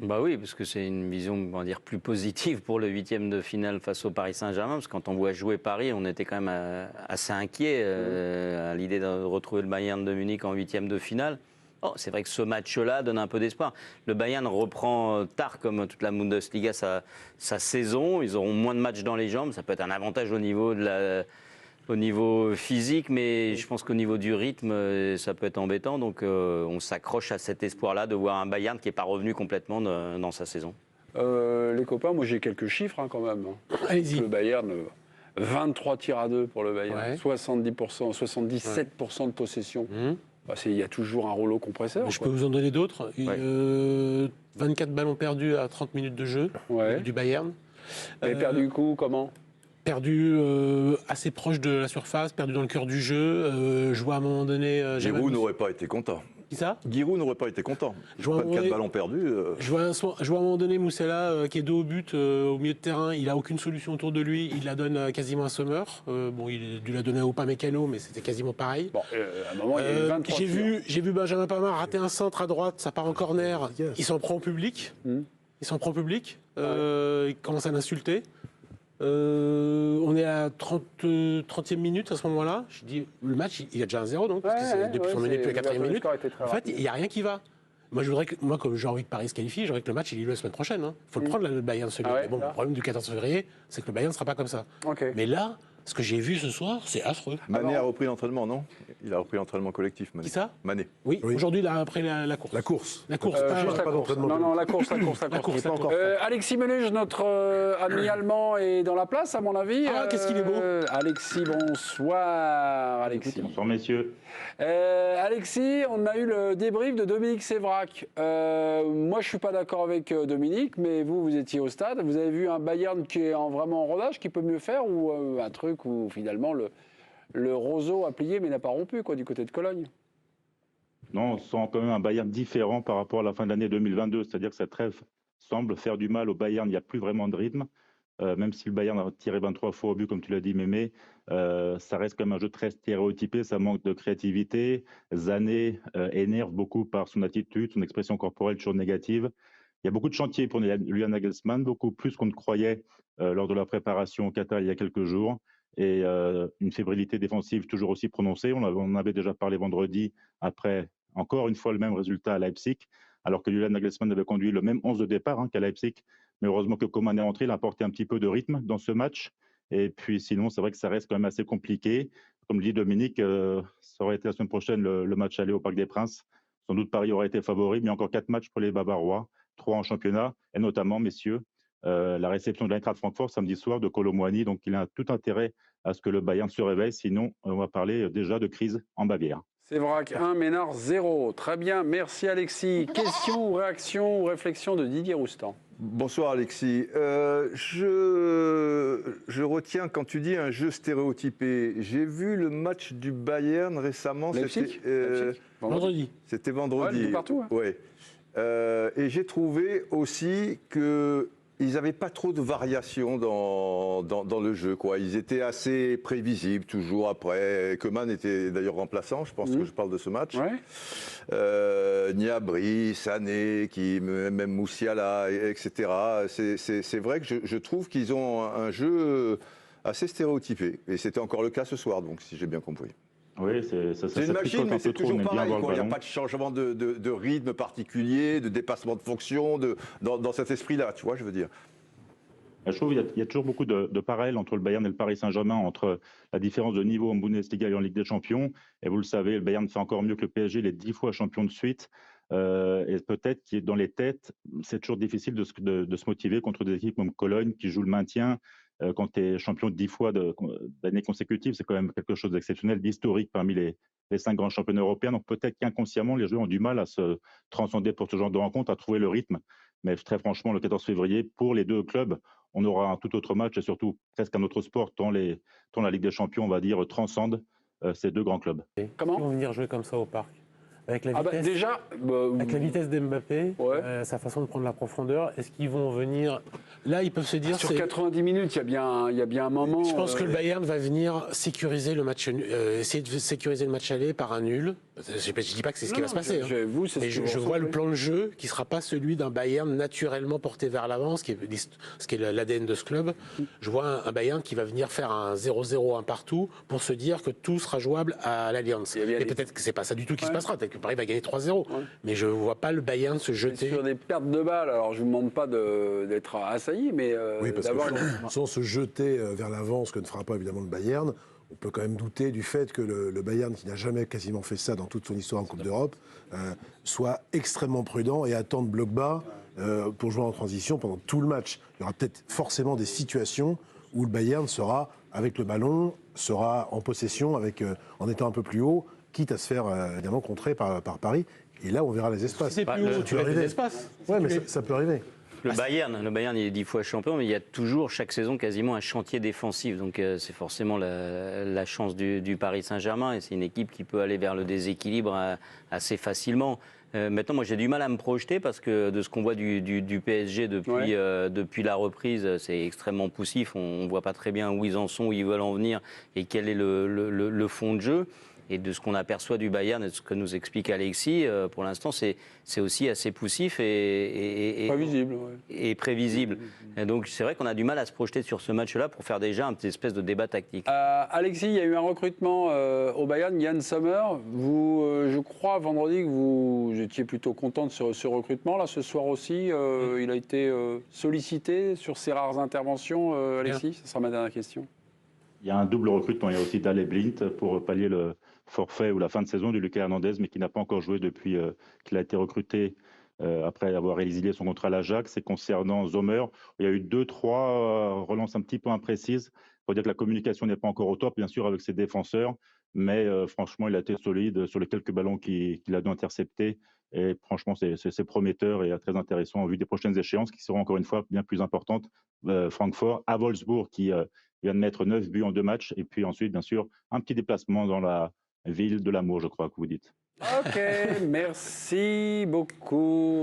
Bah oui, parce que c'est une vision, on va dire, plus positive pour le huitième de finale face au Paris Saint-Germain. Parce que quand on voit jouer Paris, on était quand même assez inquiet à l'idée de retrouver le Bayern de Munich en huitième de finale. Oh, c'est vrai que ce match-là donne un peu d'espoir. Le Bayern reprend tard, comme toute la Bundesliga, sa saison. Ils auront moins de matchs dans les jambes. Ça peut être un avantage au niveau physique, mais je pense qu'au niveau du rythme, ça peut être embêtant. Donc on s'accroche à cet espoir-là de voir un Bayern qui n'est pas revenu complètement dans sa saison. Les copains, moi j'ai quelques chiffres quand même. Allez-y. Le Bayern, 23 tirs à 2 pour le Bayern, Ouais. 70%, 77% de possession. Bah, il y a toujours un rouleau compresseur. Je peux vous en donner d'autres. Ouais. 24 ballons perdus à 30 minutes de jeu du Bayern. Mais perdu le coup, comment? Perdu assez proche de la surface, perdu dans le cœur du jeu. Je vois à un moment donné... Giroud n'aurait pas été content. Qui ça? Giroud n'aurait pas été content. Je vois 24 ballons perdus. Je vois à un moment donné Moussela qui est dos au but au milieu de terrain. Il n'a aucune solution autour de lui. Il la donne quasiment à Sommer. Bon, il a dû la donner à Upamecano, mais c'était quasiment pareil. Bon, à un moment, il y a eu 23 j'ai vu Benjamin Pavard rater un centre à droite. Ça part en corner. Il s'en prend au public. Il s'en prend au public. Il commence à l'insulter. On est à 30e minute à ce moment-là. Je dis, le match, il y a déjà un 0 donc, parce que c'est depuis son mené depuis la 4e minute. En fait, il n'y a rien qui va. Moi, comme j'ai envie que Paris se qualifie, j'aurais que le match il est la semaine prochaine. Il faut le prendre, le Bayern, celui-là. Ah ouais, Bon, le problème du 14 février, c'est que le Bayern ne sera pas comme ça. Mais là, ce que j'ai vu ce soir, c'est affreux. Mané a repris l'entraînement, non? Il a repris l'entraînement collectif, Mané. Qui ça? Mané. Oui, aujourd'hui, là, après la course. La course. La course, Juste la course. Non, la course. Alexis Menuge, notre ami allemand, est dans la place, à mon avis. Ah, qu'est-ce qu'il est beau. Alexis, bonsoir. Alexis. Bonsoir, messieurs. Alexis, on a eu le débrief de Dominique Sévrac. Moi, je ne suis pas d'accord avec Dominique, mais vous étiez au stade. Vous avez vu un Bayern qui est vraiment en rodage, qui peut mieux faire, ou un truc où finalement le roseau a plié mais n'a pas rompu, du côté de Cologne? Non, on sent quand même un Bayern différent par rapport à la fin de l'année 2022. C'est-à-dire que cette trêve semble faire du mal au Bayern. Il n'y a plus vraiment de rythme. Même si le Bayern a tiré 23 fois au but, comme tu l'as dit, Mémé, ça reste quand même un jeu très stéréotypé. Ça manque de créativité. Zané énerve beaucoup par son attitude, son expression corporelle toujours négative. Il y a beaucoup de chantiers pour Julian Nagelsmann, beaucoup plus qu'on ne croyait lors de la préparation au Qatar il y a quelques jours. Et une fébrilité défensive toujours aussi prononcée. On en avait déjà parlé vendredi, après encore une fois le même résultat à Leipzig, alors que Julian Nagelsmann avait conduit le même 11 de départ qu'à Leipzig. Mais heureusement que Coman est rentré, il a apporté un petit peu de rythme dans ce match. Et puis sinon, c'est vrai que ça reste quand même assez compliqué. Comme le dit Dominique, ça aurait été la semaine prochaine le match aller au Parc des Princes. Sans doute Paris aurait été favori, mais encore 4 matchs pour les Bavarois, 3 en championnat, et notamment, messieurs, la réception de l'Eintracht Francfort samedi soir de Kolo Muani. Donc il a tout intérêt à ce que le Bayern se réveille, sinon on va parler déjà de crise en Bavière. Sévrac 1, Ménard 0. Très bien, merci Alexis. Question ou réaction ou réflexion de Didier Roustan? Bonsoir Alexis. Je retiens quand tu dis un jeu stéréotypé. J'ai vu le match du Bayern récemment. Leipzig Vendredi. C'était vendredi. Ouais, partout. Ouais. Et j'ai trouvé aussi que ils n'avaient pas trop de variations dans le jeu, quoi. Ils étaient assez prévisibles toujours après. Koeman était d'ailleurs remplaçant, je pense que je parle de ce match. Ouais. Gnabry, Sané, même Moussiala, etc. C'est vrai que je trouve qu'ils ont un jeu assez stéréotypé. Et c'était encore le cas ce soir, donc si j'ai bien compris. Oui, c'est une machine, mais c'est toujours pareil. Il n'y a pas de changement de rythme particulier, de dépassement de fonction, dans cet esprit-là, tu vois, je veux dire. Je trouve qu'il y a toujours beaucoup de parallèles entre le Bayern et le Paris Saint-Germain, entre la différence de niveau en Bundesliga et en Ligue des Champions. Et vous le savez, le Bayern fait encore mieux que le PSG, il est 10 fois champion de suite. Et peut-être que dans les têtes, c'est toujours difficile de se motiver contre des équipes comme Cologne qui jouent le maintien. Quand tu es champion de 10 fois d'années consécutives, c'est quand même quelque chose d'exceptionnel, d'historique parmi les 5 grands championnats européens. Donc peut-être qu'inconsciemment, les joueurs ont du mal à se transcender pour ce genre de rencontre, à trouver le rythme. Mais très franchement, le 14 février, pour les deux clubs, on aura un tout autre match et surtout presque un autre sport, tant la Ligue des Champions, on va dire, transcende ces deux grands clubs. Comment ils vont venir jouer comme ça au parc? Avec la Ah bah, vitesse, déjà, avec la vitesse d'Mbappé, Ouais. sa façon de prendre la profondeur, est-ce qu'ils vont venir... Là, ils peuvent se dire... sur c'est- 90 minutes, il y a bien un moment. Je pense que le Bayern va venir sécuriser le match, essayer de sécuriser le match aller par un nul. Je ne dis pas que c'est ce qui va se passer. Hein. Vous, c'est Mais ce que je vous vois le ressentez. plan de jeu qui ne sera pas celui d'un Bayern naturellement porté vers l'avant, ce qui est l'ADN de ce club. Je vois un Bayern qui va venir faire un 0-0, un partout, pour se dire que tout sera jouable à l'Allianz. Il y a bien Et des- peut-être que ce n'est pas ça du tout qui se Ouais. passera. Peut-être que Paris va gagner 3-0. Mais je ne vois pas le Bayern se jeter. Sur des pertes de balles, alors je ne vous demande pas d'être assailli, mais Oui, parce d'avoir que sans se jeter vers l'avant, ce que ne fera pas évidemment le Bayern, on peut quand même douter du fait que le Bayern, qui n'a jamais quasiment fait ça dans toute son histoire en Coupe d'Europe, soit extrêmement prudent et attende bloc bas pour jouer en transition pendant tout le match. Il y aura peut-être forcément des situations où le Bayern sera avec le ballon, sera en possession en étant un peu plus haut, quitte à se faire évidemment contrer par Paris. Et là, on verra les espaces. C'est plus haut, tu as des espaces. Ouais, mais ça peut arriver. Le Bayern, il est 10 fois champion, mais il y a toujours, chaque saison, quasiment un chantier défensif. Donc c'est forcément la chance du Paris Saint-Germain. Et c'est une équipe qui peut aller vers le déséquilibre assez facilement. Maintenant, moi, j'ai du mal à me projeter parce que de ce qu'on voit du PSG depuis la reprise, c'est extrêmement poussif. On ne voit pas très bien où ils en sont, où ils veulent en venir et quel est le fond de jeu. Et de ce qu'on aperçoit du Bayern et de ce que nous explique Alexis, pour l'instant, c'est aussi assez poussif et pas visible. Ouais. et prévisible. Et donc c'est vrai qu'on a du mal à se projeter sur ce match-là pour faire déjà un petit espèce de débat tactique. Alexis, il y a eu un recrutement au Bayern, Yann Sommer. Vous, je crois, vendredi, que vous étiez plutôt content de ce recrutement. Là, ce soir aussi, il a été sollicité sur ses rares interventions. Alexis, ça sera ma dernière question. Il y a un double recrutement. Il y a aussi Daley Blind pour pallier le forfait ou la fin de saison de Lucas Hernandez, mais qui n'a pas encore joué depuis qu'il a été recruté après avoir résilié son contrat à l'Ajax. Et concernant Sommer, il y a eu 2-3 relances un petit peu imprécises. Il faut dire que la communication n'est pas encore au top, bien sûr, avec ses défenseurs, mais franchement, il a été solide sur les quelques ballons qu'il a dû intercepter. Et franchement, c'est prometteur et très intéressant en vue des prochaines échéances qui seront encore une fois bien plus importantes. Francfort à Wolfsburg qui vient de mettre 9 buts en 2 matchs. Et puis ensuite, bien sûr, un petit déplacement dans la ville de l'amour, je crois que vous dites. Ok, merci beaucoup.